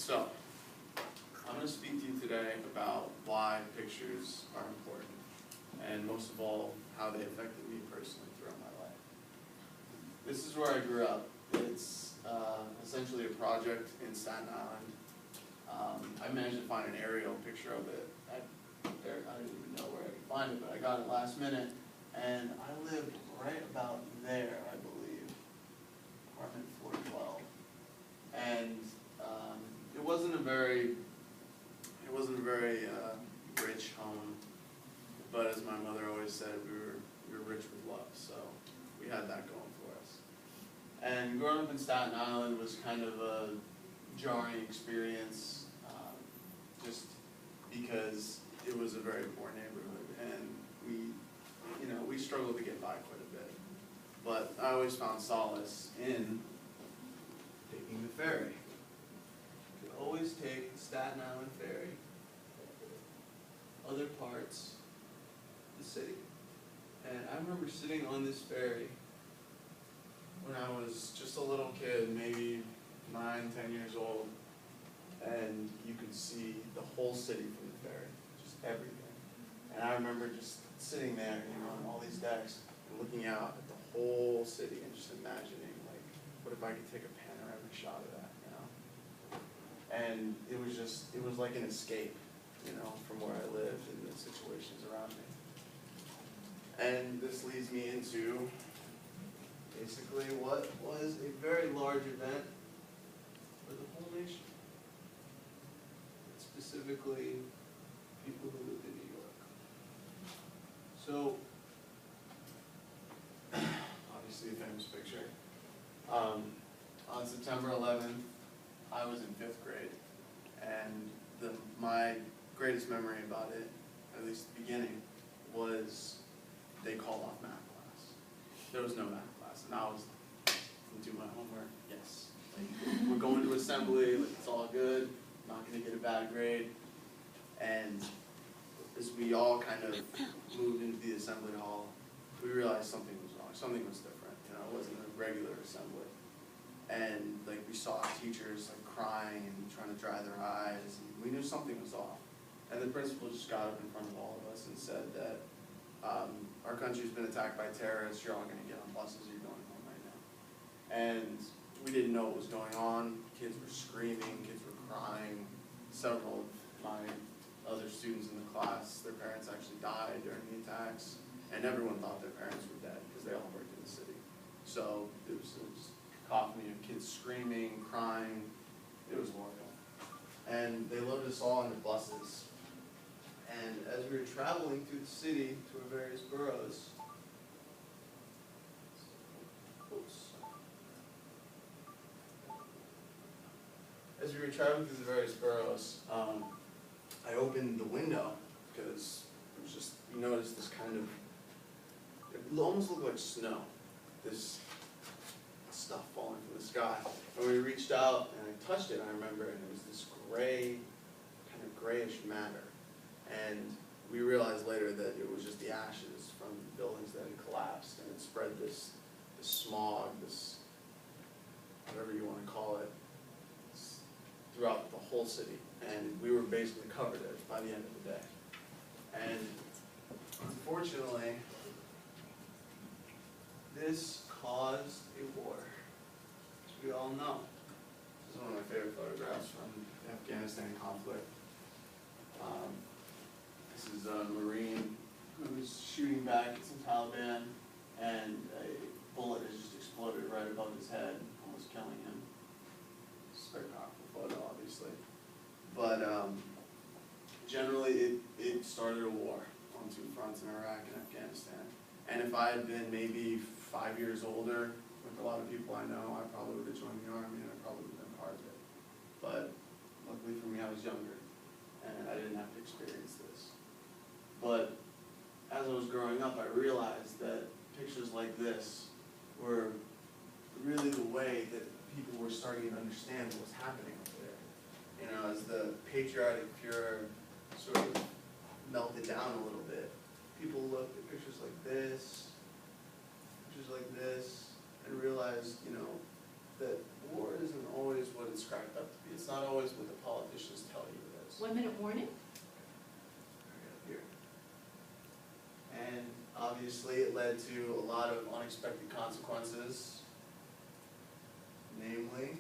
So, I'm going to speak to you today about why pictures are important, and most of all, how they affected me personally throughout my life. This is where I grew up. It's essentially a project in Staten Island. I managed to find an aerial picture of it. I didn't even know where I could find it, but I got it last minute, and I lived right about there, I believe, apartment 412. And it wasn't a very rich home, but as my mother always said, we were rich with love, so we had that going for us. And growing up in Staten Island was kind of a jarring experience, just because it was a very poor neighborhood, and we struggled to get by quite a bit. But I always found solace in taking the ferry. You could always take the Staten Island ferry, other parts of the city. And I remember sitting on this ferry when I was just a little kid, maybe 9, 10 years old, and you could see the whole city from the ferry, just everything. And I remember just sitting there, on all these decks, and looking out at the whole city and just imagining, like, what if I could take a panoramic shot of that, And it was like an escape, from where I lived and the situations around me. And this leads me into basically what was a very large event for the whole nation. Specifically, people who lived in New York. So, obviously a famous picture. On September 11th, I was in 5th grade, and my greatest memory about it, at least the beginning, was they called off math class. There was no math class, and I was do my homework. Yes, we're going to assembly. It's all good. I'm not going to get a bad grade. And as we all kind of moved into the assembly hall, we realized something was wrong. Something was different. It wasn't a regular assembly. And we saw teachers crying and trying to dry their eyes, and we knew something was off. And the principal just got up in front of all of us and said that our country's been attacked by terrorists. You're all going to get on buses. You're going home right now. And we didn't know what was going on. Kids were screaming. Kids were crying. Several of my other students in the class, their parents actually died during the attacks, and everyone thought their parents were dead because they all worked in the city. So it was cacophony of kids screaming, crying. It was horrible. And they loaded us all into buses. And as we were traveling through the city to our various boroughs, I opened the window because it was just, you noticed this kind of, it almost looked like snow, this stuff falling from the sky. And we reached out and I touched it, I remember, and it was this gray, kind of grayish matter. And we realized later that it was just the ashes from buildings that had collapsed, and it spread this smog, this, whatever you want to call it, throughout the whole city. And we were basically covered in it by the end of the day. And unfortunately, this caused a war, as we all know. This is one of my favorite photographs from the Afghanistan conflict. This is a Marine who was shooting back at some Taliban, and a bullet has just exploded right above his head, almost killing him. It's a very powerful photo, obviously. But generally, it started a war on two fronts in Iraq and Afghanistan. And if I had been maybe 5 years older, like a lot of people I know, I probably would have joined the Army and I probably would have been part of it. But luckily for me, I was younger, and I didn't have to experience this. But as I was growing up, I realized that pictures like this were really the way that people were starting to understand what was happening over there. As the patriotic furor sort of melted down a little bit, people looked at pictures like this, and realized, that war isn't always what it's cracked up to be. It's not always what the politicians tell you it is. 1 minute warning? Right up here. And obviously it led to a lot of unexpected consequences, namely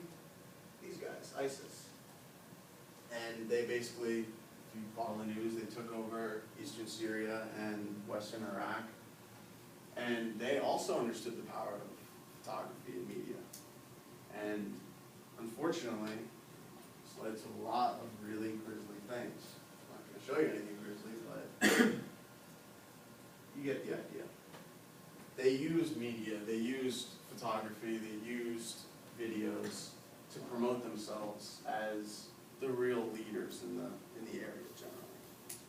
these guys, ISIS. And they basically, if you follow the news, they took over eastern Syria and western Iraq. And they also understood the power of photography and media. And unfortunately, this led to a lot of really grisly things. I'm not going to show you anything grisly, but you get the idea. They used media, they used photography, they used videos to promote themselves as the real leaders in the area generally.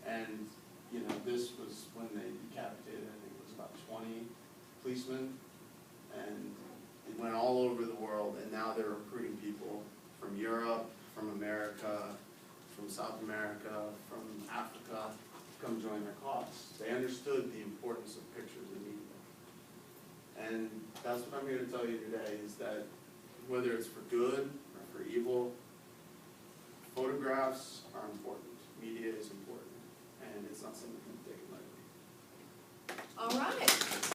And you know, this was when they decapitated, I think it was about 20 policemen, and it went all over the world, and now they're recruiting people from Europe, from America, from South America, from Africa, to come join their cause. They understood the importance of pictures and media. And that's what I'm here to tell you today, is that whether it's for good or for evil, photographs are important.